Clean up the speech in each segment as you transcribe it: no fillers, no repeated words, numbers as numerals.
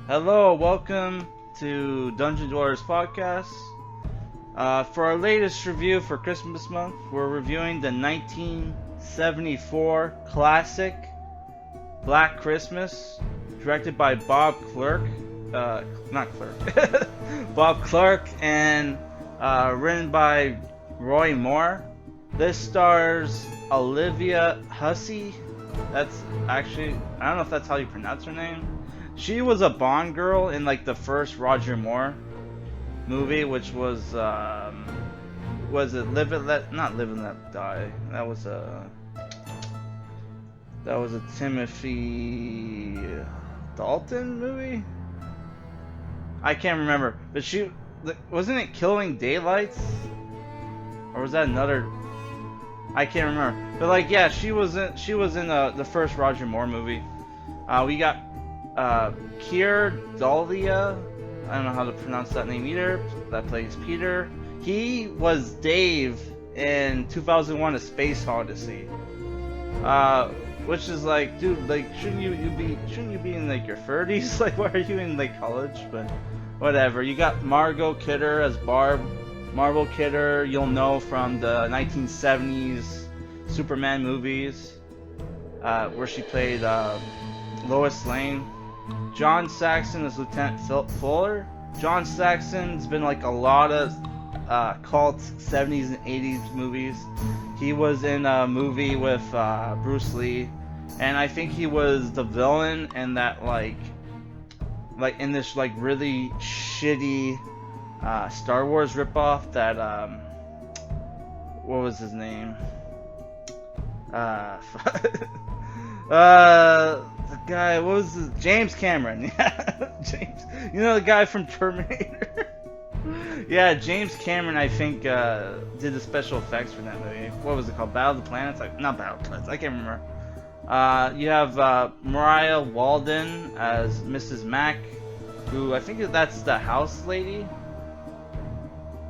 Hello, welcome to Dungeon Dwellers Podcast. For our latest review for Christmas month, we're reviewing the 1974 classic Black Christmas, directed by Bob Clark. Not Clark. Bob Clark, and written by Roy Moore. This stars Olivia Hussey. That's actually, I don't know if that's how you pronounce her name. She was a Bond girl in like the first Roger Moore movie, which was it Live and Let, not Live and Let Die. That was a Timothy Dalton movie. I can't remember, but wasn't it Killing Daylights, or was that another? I can't remember. But like, yeah, she was in the first Roger Moore movie. We got Keir Dullea, I don't know how to pronounce that name either, that plays Peter. He was Dave in 2001: A Space Odyssey. Which is like, dude, like, shouldn't you be in like your 30s? Like, why are you in like college? But whatever. You got Margot Kidder as Barb. Margot Kidder, you'll know from the 1970s Superman movies, where she played Lois Lane. John Saxon is Lieutenant Fuller. John Saxon's been like a lot of cult 70s and 80s movies. He was in a movie with Bruce Lee, and I think he was the villain in that like in this like really shitty Star Wars ripoff that what was his name? The guy, what was his? James Cameron. Yeah, James. You know the guy from Terminator? Yeah, James Cameron, I think, did the special effects for that movie. What was it called? Battle of the Planets? Like, not Battle of the Planets, I can't remember. You have Mariah Walden as Mrs. Mack, who I think that's the house lady.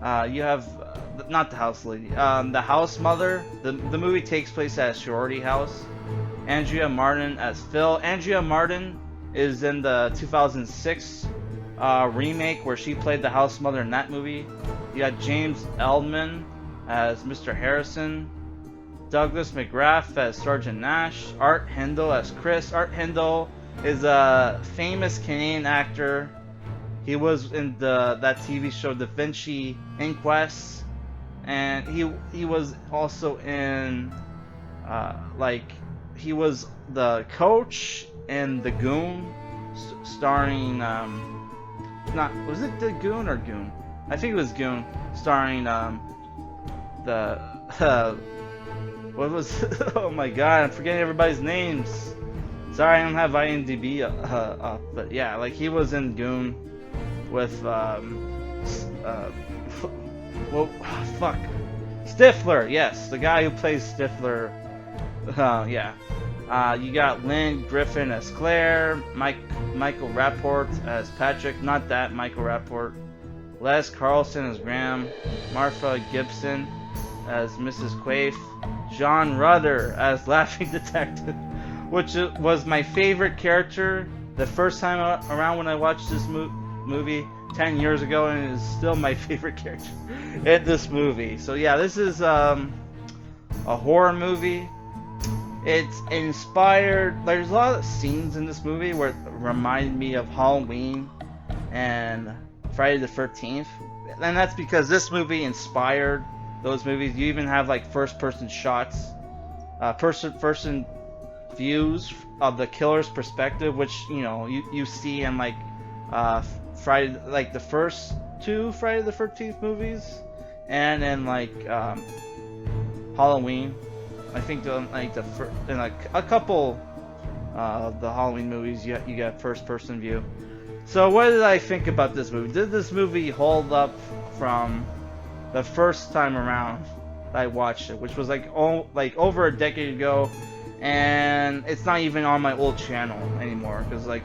You have, not the house lady, the house mother. The movie takes place at a sorority house. Andrea Martin as Phil. Andrea Martin is in the 2006 remake where she played the house mother in that movie. You got James Eldman as Mr. Harrison. Douglas McGrath as Sergeant Nash. Art Hindle as Chris. Art Hindle is a famous Canadian actor. He was in that TV show Da Vinci Inquest, and he was also in he was the coach in The Goon, starring was it The Goon or Goon? I think it was Goon, starring what was oh my god, I'm forgetting everybody's names. Sorry, I don't have IMDb up, but yeah, like he was in Goon with well, fuck, Stifler. Yes, the guy who plays Stifler. Yeah. You got Lynn Griffin as Claire, Michael Rapport as Patrick, not that Michael Rapport, Les Carlson as Graham, Martha Gibson as Mrs. Quaife, John Rudder as Laughing Detective, which was my favorite character the first time around when I watched this movie 10 years ago, and it is still my favorite character in this movie. So yeah, this is a horror movie. It's inspired. There's a lot of scenes in this movie where it remind me of Halloween and Friday the 13th, and that's because this movie inspired those movies. You even have like first-person shots, person views of the killer's perspective, which you see in like Friday, like the first two Friday the 13th movies, and in like Halloween. I think in like a couple of the Halloween movies, you got first-person view. So what did I think about this movie? Did this movie hold up from the first time around I watched it, which was like over a decade ago, and it's not even on my old channel anymore because like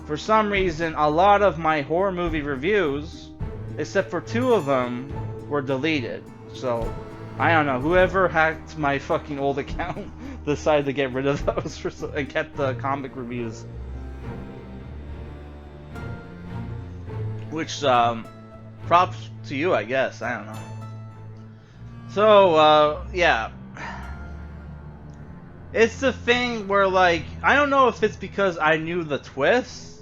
for some reason a lot of my horror movie reviews, except for 2 of them, were deleted. So I don't know, whoever hacked my fucking old account decided to get rid of those and kept the comic reviews. Which, props to you, I guess. I don't know. So, yeah. It's the thing where, like, I don't know if it's because I knew the twist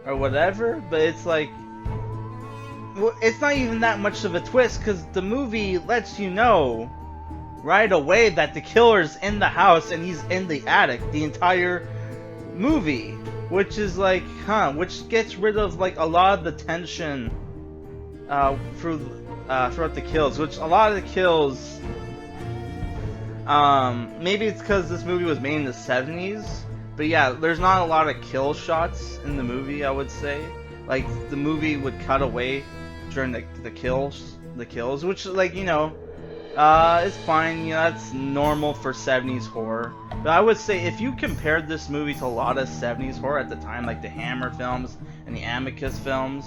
or whatever, but it's like, well, it's not even that much of a twist because the movie lets you know right away that the killer's in the house and he's in the attic the entire movie, which is like, which gets rid of like a lot of the tension throughout the kills, which a lot of the kills, maybe it's because this movie was made in the 70s, but yeah, there's not a lot of kill shots in the movie, I would say. Like, the movie would cut away during the kills, which, like, you know, it's fine, you know, that's normal for 70s horror. But I would say if you compared this movie to a lot of 70s horror at the time, like the Hammer films and the Amicus films,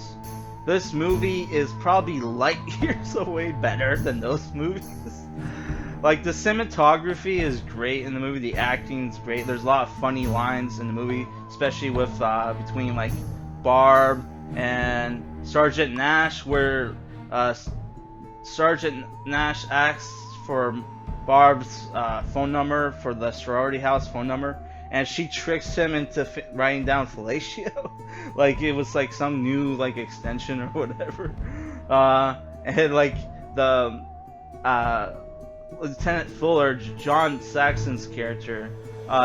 this movie is probably light years away better than those movies. Like, the cinematography is great in the movie, the acting's great, there's a lot of funny lines in the movie, especially with, between, like, Barb and Sergeant Nash, where, Sergeant Nash asks for Barb's phone number for the sorority house phone number, and she tricks him into writing down fellatio, like it was like some new like extension or whatever. And like the Lieutenant Fuller, John Saxon's character,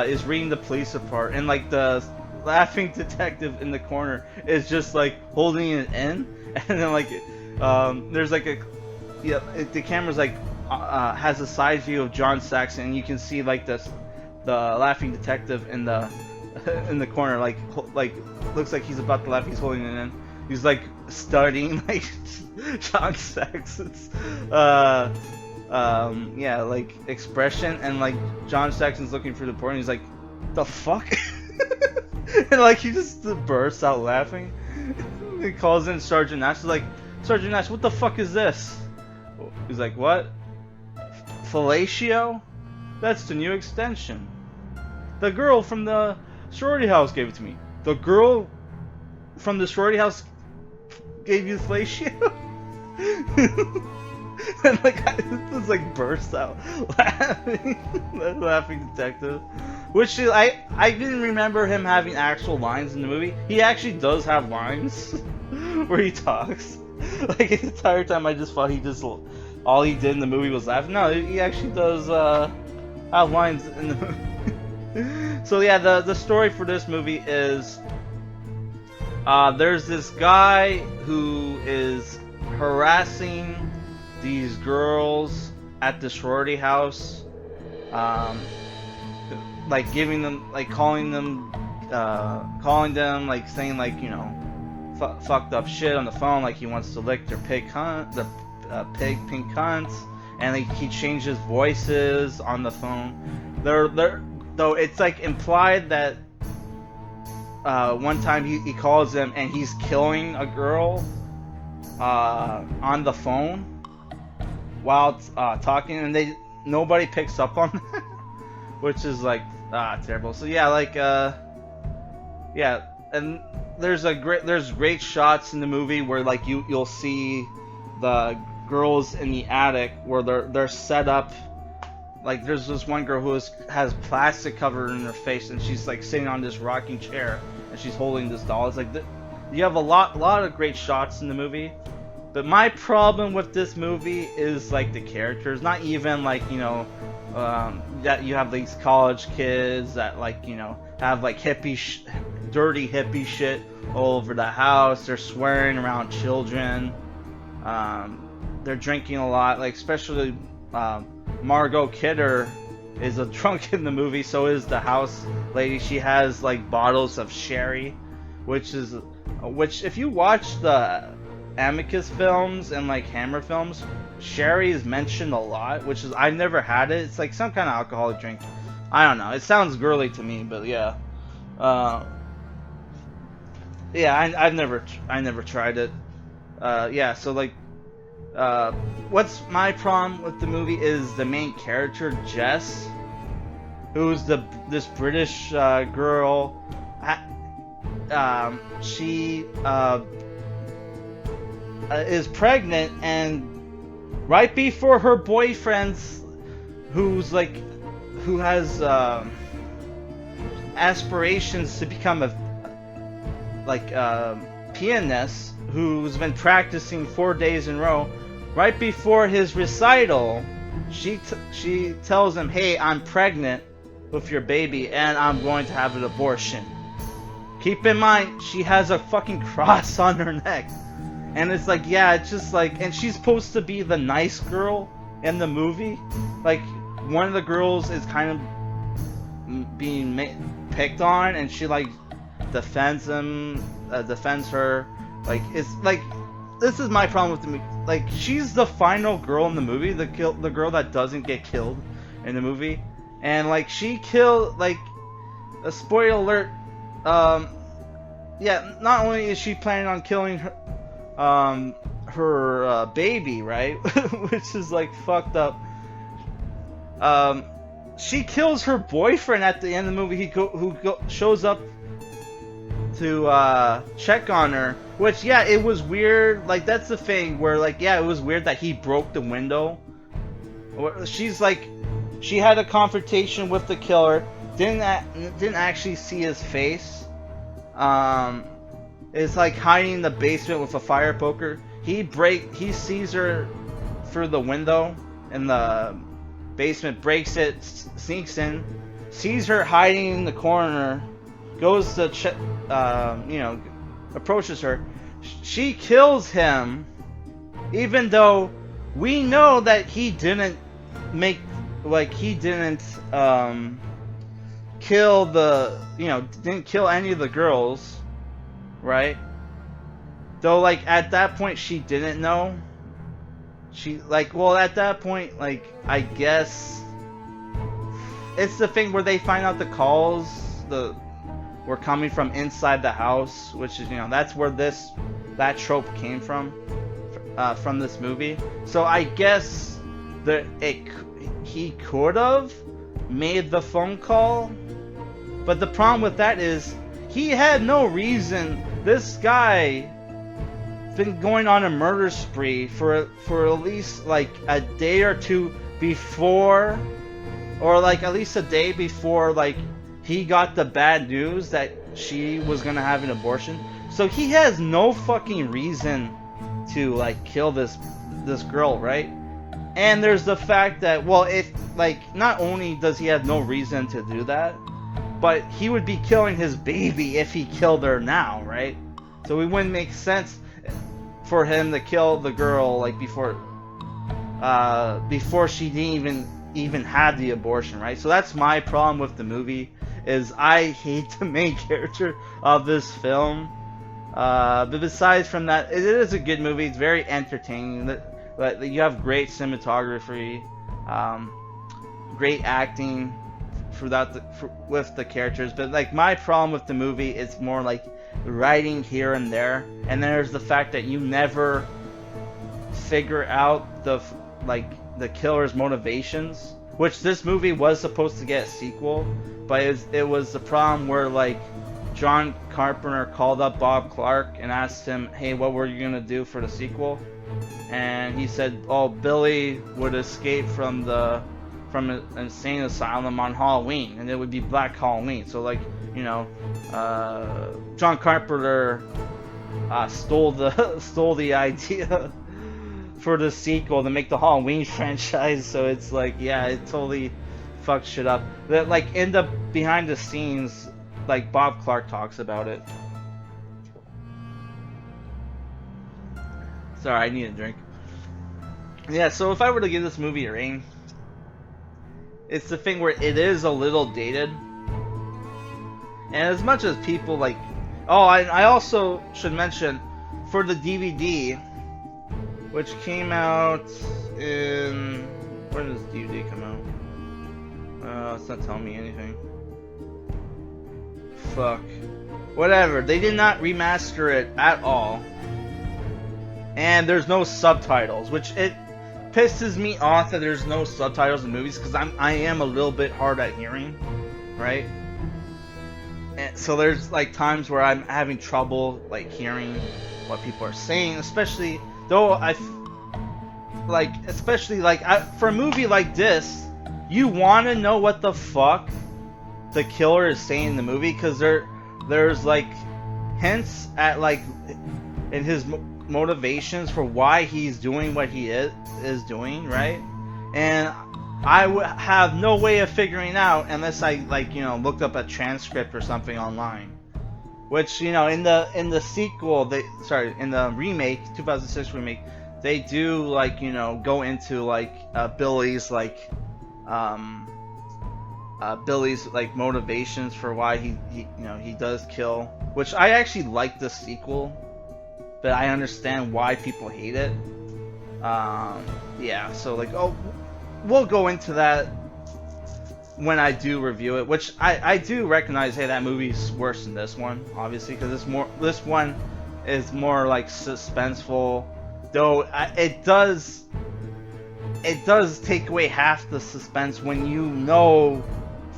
is reading the police report, and like the laughing detective in the corner is just like holding it in, and then like there's like a the camera's like has a side view of John Saxon, and you can see like the laughing detective in the in the corner, like looks like he's about to laugh. He's holding it in. He's like studying like John Saxon's yeah, like expression, and like John Saxon's looking for the report, and he's like, the fuck. And like he just bursts out laughing. He calls in Sergeant Nash. He's like, Sergeant Nash, what the fuck is this? He's like, what? Fellatio? That's the new extension. The girl from the sorority house gave it to me. The girl from the sorority house gave you fellatio? And like I just like burst out laughing. Laughing detective. Which I didn't remember him having actual lines in the movie. He actually does have lines where he talks. Like the entire time I just thought he just all he did in the movie was laugh. No, he actually does have lines in the movie. So yeah, the story for this movie is there's this guy who is harassing these girls at the sorority house, like giving them, like calling them, like saying like, you know, fucked up shit on the phone, like he wants to lick their pig cunt, the pig pink cunts, and like he changes voices on the phone. Though it's like implied that one time he calls them and he's killing a girl on the phone while talking, and nobody picks up on that, which is like terrible. So yeah, like yeah, and there's great shots in the movie where like you'll see the girls in the attic where they're set up. Like there's this one girl who has plastic covered in her face, and she's like sitting on this rocking chair and she's holding this doll. It's like you have a lot of great shots in the movie, but my problem with this movie is like the characters. Not even like, you know, that you have these college kids that like, you know, have like dirty hippie shit all over the house. They're swearing around children. They're drinking a lot, like especially Margot Kidder is a drunk in the movie. So is the house lady. She has like bottles of sherry, which if you watch the Amicus films and like Hammer films, sherry is mentioned a lot, which is, I've never had it. It's like some kind of alcoholic drink. I don't know. It sounds girly to me, but yeah. Yeah, I never tried it. Yeah, so like, what's my problem with the movie is the main character, Jess, who's this British girl. She is pregnant, and right before her boyfriend's, who has aspirations to become a pianist, who's been practicing 4 days in a row, right before his recital, she tells him, "Hey, I'm pregnant with your baby, and I'm going to have an abortion." Keep in mind, she has a fucking cross on her neck. And it's like, yeah, it's just like, and she's supposed to be the nice girl in the movie. Like, one of the girls is kind of being picked on, and she, like, defends her. Like, it's like, this is my problem with the movie. Like, she's the final girl in the movie, the girl that doesn't get killed in the movie. And, like, she killed, like, a spoiler alert, yeah, not only is she planning on killing her baby, right, which is like fucked up. She kills her boyfriend at the end of the movie. Who shows up to check on her. Which, yeah, it was weird. Like, that's the thing where, like, yeah, it was weird that he broke the window. She's like, she had a confrontation with the killer. Didn't actually see his face. Is like hiding in the basement with a fire poker. He sees her through the window in the basement, breaks it, sneaks in, sees her hiding in the corner, goes to approaches her. She kills him, even though we know that he didn't kill didn't kill any of the girls, right? Though, like, at that point she didn't know. At that point, like, I guess it's the thing where they find out the calls were coming from inside the house, which is, that's where that trope came from this movie. So I guess he could have made the phone call, but the problem with that is he had no reason. This guy been going on a murder spree for at least like a day or two before, or like at least a day before, like, he got the bad news that she was gonna have an abortion. So he has no fucking reason to, like, kill this girl, right? And there's the fact that, well, if, like, not only does he have no reason to do that, but he would be killing his baby if he killed her now, right? So it wouldn't make sense for him to kill the girl, like, before she didn't even had the abortion, right? So that's my problem with the movie, is I hate the main character of this film. But besides from that, it is a good movie. It's very entertaining. You have great cinematography, great acting with the characters. But, like, my problem with the movie is more like writing here and there, and there's the fact that you never figure out the killer's motivations. Which this movie was supposed to get a sequel, but it was the problem where, like, John Carpenter called up Bob Clark and asked him, "Hey, what were you gonna do for the sequel?" And he said, "Oh, Billy would escape from an insane asylum on Halloween, and it would be Black Halloween." So, like, John Carpenter stole the idea for the sequel to make the Halloween franchise. So it's like, yeah, it totally fucked shit up. That, like, end up behind the scenes, like, Bob Clark talks about it. Sorry, I need a drink. Yeah, so if I were to give this movie a rating, it's the thing where it is a little dated. And as much as people, like... Oh, I also should mention, for the DVD, which came out in... When does DVD come out? It's not telling me anything. Fuck. Whatever. They did not remaster it at all. And there's no subtitles, which it pisses me off that there's no subtitles in movies, because I am a little bit hard at hearing, right? And so there's, like, times where I'm having trouble, like, hearing what people are saying, especially though like, especially like for a movie like this, you want to know what the fuck the killer is saying in the movie, because there's like hints at like in his motivations for why he's doing what he is doing, right? And I would have no way of figuring out unless I, like, you know, looked up a transcript or something online. Which, you know, in the sequel, in the remake, 2006 remake, they do, like, you know, go into like Billy's motivations for why he you know, he does kill. Which I actually like the sequel, but I understand why people hate it. Yeah, so like, we'll go into that when I do review it, which I do recognize, hey, that movie's worse than this one, obviously, because this one is more like suspenseful, though it does take away half the suspense when you know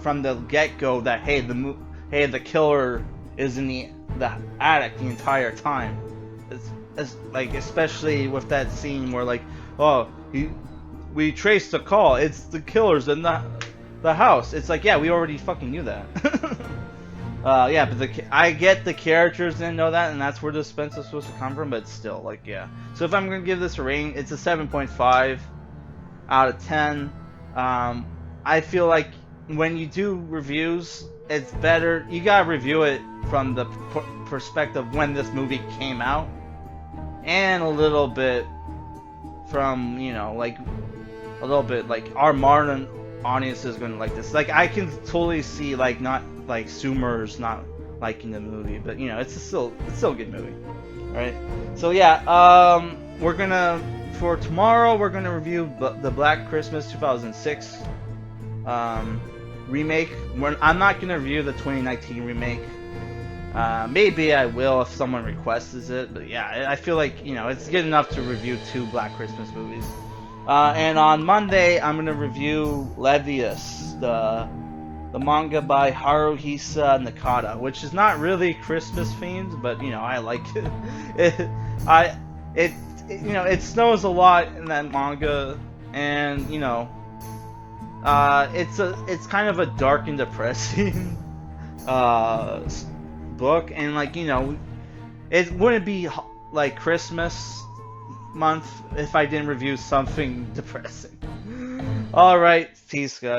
from the get-go that, hey, the killer is in the attic the entire time. It's like, especially with that scene where, like, oh, we traced the call, it's the killer's in the house. It's like, yeah, we already fucking knew that. Yeah, but I get the characters didn't know that, and that's where the suspense is supposed to come from, but still, like, yeah. So if I'm gonna give this a rating, it's a 7.5 out of 10. I feel like when you do reviews, it's better, you gotta review it from the perspective when this movie came out, and a little bit from, you know, like, a little bit like our modern audience is gonna like this. Like, I can totally see, like, not like Zoomers not liking the movie, but, you know, it's still a good movie. Alright, so yeah, we're gonna, for tomorrow, we're gonna review the Black Christmas 2006 remake. I'm not gonna review the 2019 remake. Maybe I will if someone requests it, but yeah, I feel like, you know, it's good enough to review 2 Black Christmas movies. And on Monday, I'm gonna review Levius, the manga by Haruhisa Nakata, which is not really Christmas themed, but, you know, I like it. You know, it snows a lot in that manga, and, you know, it's kind of a dark and depressing book, and, like, you know, it wouldn't be like Christmas month if I didn't review something depressing. Alright, peace, guys.